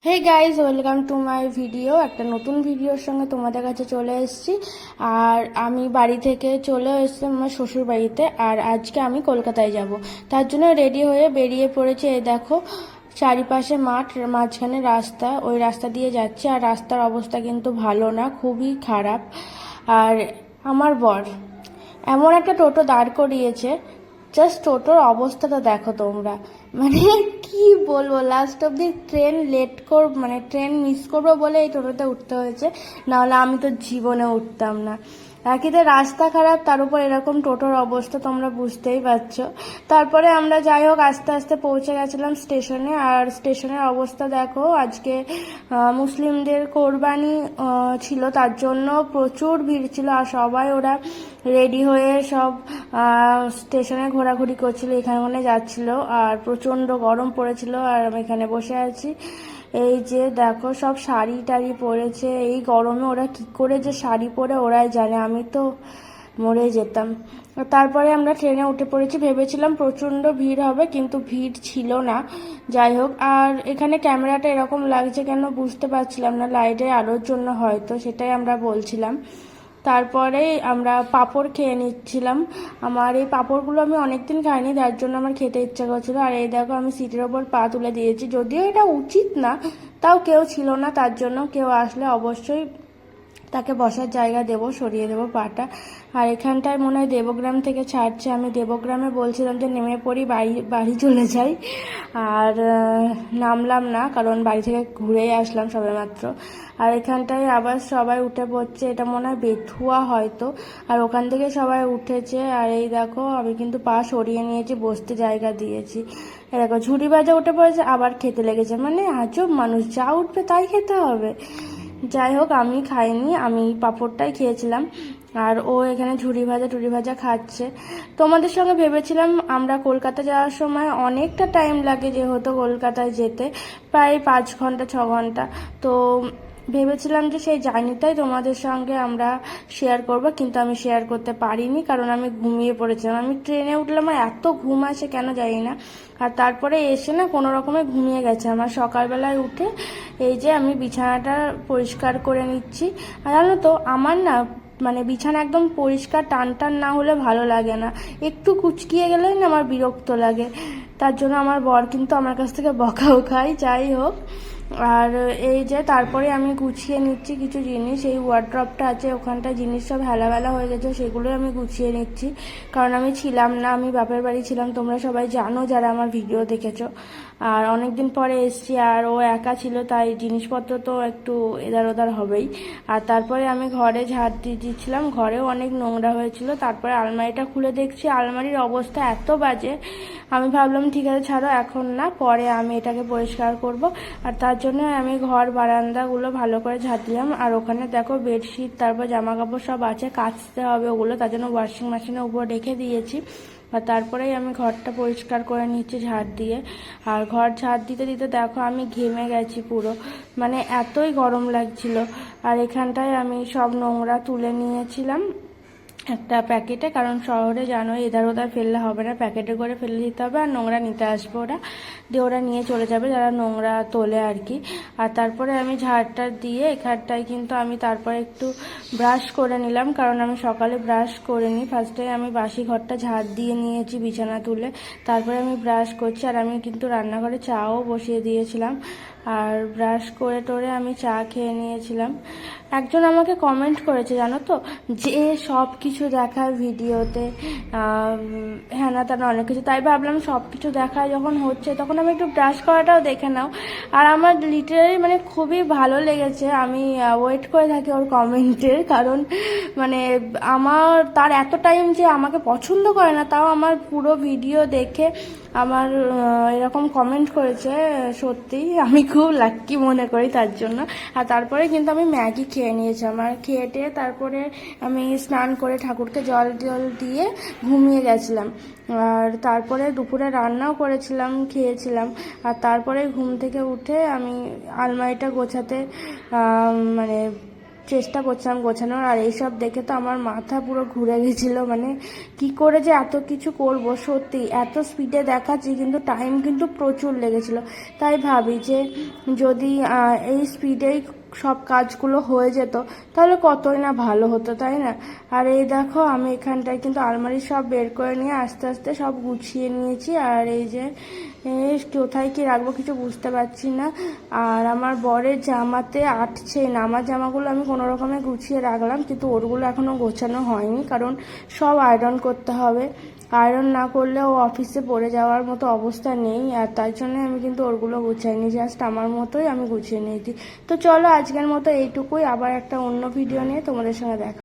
Hey guys, welcome to my video. একটা নতুন ভিডিওর সঙ্গে তোমাদের কাছে চলে এসেছি। আর আমি বাড়ি থেকে চলে এসেছি আমার শ্বশুর বাড়িতে। আর আজকে আমি কলকাতায় যাব, তার জন্য রেডি হয়ে বেরিয়ে পড়েছি। এই দেখো, চারিপাশে মাঠ, মাঝখানে রাস্তা, ওই রাস্তা দিয়ে যাচ্ছে। আর রাস্তার অবস্থা কিন্তু ভালো না, খুবই খারাপ। আর আমার বর এমন একটা টোটো দাঁড় করিয়েছে, জাস্ট টোটোর অবস্থাটা দেখো তোমরা। মানে কি বলবো, লাস্ট অব্দি ট্রেন লেট মানে ট্রেন মিস করবো বলে এই টোটোতে উঠতে হয়েছে, নাহলে আমি তো জীবনে উঠতাম না। একইতে রাস্তা খারাপ, তার উপর এরকম টোটোর অবস্থা, তোমরা বুঝতেই পারছো। তারপরে আমরা যাই হোক আস্তে আস্তে পৌঁছে গেছিলাম স্টেশনে। আর স্টেশনের অবস্থা দেখো, আজকে মুসলিমদের কোরবানি ছিল, তার জন্য প্রচুর ভিড় ছিল। আর সবাই ওরা রেডি হয়ে সব স্টেশনে ঘোরাঘুরি করছিল, এখানে ওখানে যাচ্ছিল। আর প্রচণ্ড গরম পড়েছিল, আর আমি এখানে বসে আছি। এই যে দেখো, সব শাড়ি টাড়ি পরেছে। এই গরমে ওরা কি করে যে শাড়ি পরে ওরাই জানে, আমি তো মরে যেতাম। তারপরে আমরা ট্রেনে উঠে পড়েছি। ভেবেছিলাম প্রচণ্ড ভিড় হবে, কিন্তু ভিড় ছিল না। যাই হোক, আর এখানে ক্যামেরাটা এরকম লাগছে কেন বুঝতে পারছিলাম না, লাইটের আলোর জন্য হয়তো, সেটাই আমরা বলছিলাম। তারপরে আমরা পাঁপড় খেয়ে নিচ্ছিলাম। আমার এই পাঁপড়গুলো আমি অনেকদিন খাইনি, তার জন্য আমার খেতে ইচ্ছা করছিল। আর এই দেখো, আমি সিটের ওপর পা তুলে দিয়েছি, যদিও এটা উচিত না, তাও কেউ ছিল না, তার জন্য কেউ আসলে অবশ্যই তাকে বসার জায়গা দেবো, সরিয়ে দেবো পাটা। আর এখানটায় মনে হয় দেবগ্রাম থেকে ছাড়ছে। আমি দেবগ্রামে বলছিলাম যে নেমে পড়ি, বাড়ি বাড়ি চলে যাই। আর নামলাম না, কারণ বাড়ি থেকে ঘুরেই আসলাম সবেমাত্র। আর এখানটায় আবার সবাই উঠে পড়ছে, এটা মনে হয় বেথুয়া হয়তো। আর ওখান থেকে সবাই উঠেছে। আর এই দেখো, আমি কিন্তু পা সরিয়ে নিয়েছি, বসতে জায়গা দিয়েছি। দেখো, ঝুড়ি ভাজা উঠে পড়েছে, আবার খেতে লেগেছে। মানে আজব মানুষ, যা উঠবে তাই খেতে হবে। যাই হোক, আমি খাইনি, আমি পাঁপড়টাই খেয়েছিলাম। আর ও এখানে ঝুড়ি ভাজা খাচ্ছে। তোমাদের সঙ্গে ভেবেছিলাম, আমরা কলকাতা যাওয়ার সময় অনেকটা টাইম লাগে যেহেতু কলকাতায় যেতে, প্রায় 5 ঘন্টা 6 ঘন্টা। তো ভেবেছিলাম যে সেই জার্নিটাই তোমাদের সঙ্গে আমরা শেয়ার করব, কিন্তু আমি শেয়ার করতে পারিনি, কারণ আমি ঘুমিয়ে পড়েছিলাম। আমি ট্রেনে উঠলে আমার এত ঘুম আসে কেন জানি না। আর তারপরে এসে না কোনো রকমে ঘুমিয়ে গেছে আমার। সকালবেলায় উঠে এই যে আমি বিছানাটা পরিষ্কার করে নিচ্ছি। আর জানো তো, আমার না মানে বিছানা একদম পরিষ্কার টান টান না হলে ভালো লাগে না, একটু কুচকিয়ে গেলেই না আমার বিরক্ত লাগে। তার জন্য আমার বর কিন্তু আমার কাছ থেকে বকাও খায়। যাই হোক, আর এই যে তারপরে আমি গুছিয়ে নিচ্ছি কিছু জিনিস। এই ওয়ার্ড্রপটা আছে, ওখানটা জিনিস সব হেলাবেলা হয়ে গেছে, সেগুলোই আমি গুছিয়ে নিচ্ছি। কারণ আমি ছিলাম না, আমি বাপের বাড়ি ছিলাম, তোমরা সবাই জানো যারা আমার ভিডিও দেখেছো। আর অনেকদিন পরে এসছি, আর ও একা ছিল, তাই জিনিসপত্র তো একটু এধার ওধার হবেই। আর তারপরে আমি ঘরে ঝাড় দিয়ে দিচ্ছিলাম, ঘরেও অনেক নোংরা হয়েছিল। তারপরে আলমারিটা খুলে দেখছি, আলমারির অবস্থা এত বাজে। আমি ভাবলাম ঠিক আছে ছাড়ো, এখন না, পরে আমি এটাকে পরিষ্কার করব। আর তার জন্য আমি ঘর বারান্দাগুলো ভালো করে ঝাড় দিলাম। আর ওখানে দেখো বেডশিট, তারপর জামা কাপড় সব আছে, কাচতে হবে ওগুলো, তার জন্য ওয়াশিং মেশিনের উপর রেখে দিয়েছি। আর তারপরেই আমি ঘরটা পরিষ্কার করে নিচ্ছি ঝাড় দিয়ে। আর ঘর ঝাড় দিতে দিতে দেখো আমি ঘেমে গেছি পুরো, মানে এতই গরম লাগছিল। আর এখানটায় আমি সব নোংরা তুলে নিয়েছিলাম একটা প্যাকেটে, কারণ শহরে জানো এধার ওধার ফেললে হবে না, প্যাকেটে করে ফেলে দিতে হবে। আর নোংরা নিতে আসবে ওরা, দিয়ে ওরা নিয়ে চলে যাবে যারা নোংরা তোলে আর কি। আর তারপরে আমি ঝাড়টা দিয়ে এখানটায় কিন্তু আমি তারপরে একটু ব্রাশ করে নিলাম, কারণ আমি সকালে ব্রাশ করিনি। ফার্স্টে আমি বাসি ঘরটা ঝাড় দিয়ে নিয়েছি বিছানা তুলে, তারপরে আমি ব্রাশ করছি। আর আমি কিন্তু রান্নাঘরে চাও বসিয়ে দিয়েছিলাম। আর ব্রাশ করে টোরে আমি চা খেয়ে নিয়েছিলাম। একজন আমাকে কমেন্ট করেছে জানো তো, যে সব কিছু দেখায় ভিডিওতে, হ্যাঁ না তেনা অনেক কিছু, তাই ভাবলাম সব কিছু দেখায় যখন হচ্ছে, তখন আমি একটু ব্রাশ করাটাও দেখে নাও। আর আমার লিটারালি মানে খুবই ভালো লেগেছে। আমি ওয়েট করে থাকি ওর কমেন্টের, কারণ মানে আমার তার এত টাইম যে আমাকে পছন্দ করে না, তাও আমার পুরো ভিডিও দেখে আমার এরকম কমেন্ট করেছে। সত্যি আমি খুব লাক্কি মনে করি তার জন্য। আর তারপরে কিন্তু আমি ম্যাগি খেয়ে নিয়েছি। আমার খেয়ে টেয়ে তারপরে আমি স্নান করে ঠাকুরকে জল দিয়ে ঘুমিয়ে গেছিলাম। আর তারপরে দুপুরে রান্নাও করেছিলাম, খেয়েছিলাম। আর তারপরে ঘুম থেকে উঠে আমি আলমারিটা গোছাতে মানে চেষ্টা করছিলাম গোছানোর, আর এইসব দেখে তো আমার মাথা পুরো ঘুরে গেছিলো। মানে কি করে যে এত কিছু করব, সত্যি এত স্পিডে দেখাচ্ছি কিন্তু টাইম কিন্তু প্রচুর লেগেছিলো। তাই ভাবি যে যদি এই স্পিডেই সব কাজগুলো হয়ে যেত তাহলে কতই না ভালো হতো, তাই না? আর এই দেখো আমি এখানটায় কিন্তু আলমারি সব বের করে নিয়ে আস্তে আস্তে সব গুছিয়ে নিয়েছি। আর এই যে কোথায় কি রাখবো কিছু বুঝতে পারছি না। আর আমার বরের জামাতে আটছে না, আমার জামাগুলো আমি কোনো রকমে গুছিয়ে রাখলাম, কিন্তু ওরগুলো এখনো গোছানো হয়নি, কারণ সব আয়রন করতে হবে। আয়রন না করলে ও অফিসে পড়ে যাওয়ার মতো অবস্থা নেই, আর তার জন্য আমি কিন্তু ওরগুলো গুছাইনি, জাস্ট আমার মতোই আমি গুছিয়ে নিয়েছি। তো চলো আজকের মতো এইটুকুই, আবার একটা অন্য ভিডিও নিয়ে তোমাদের সঙ্গে দেখা।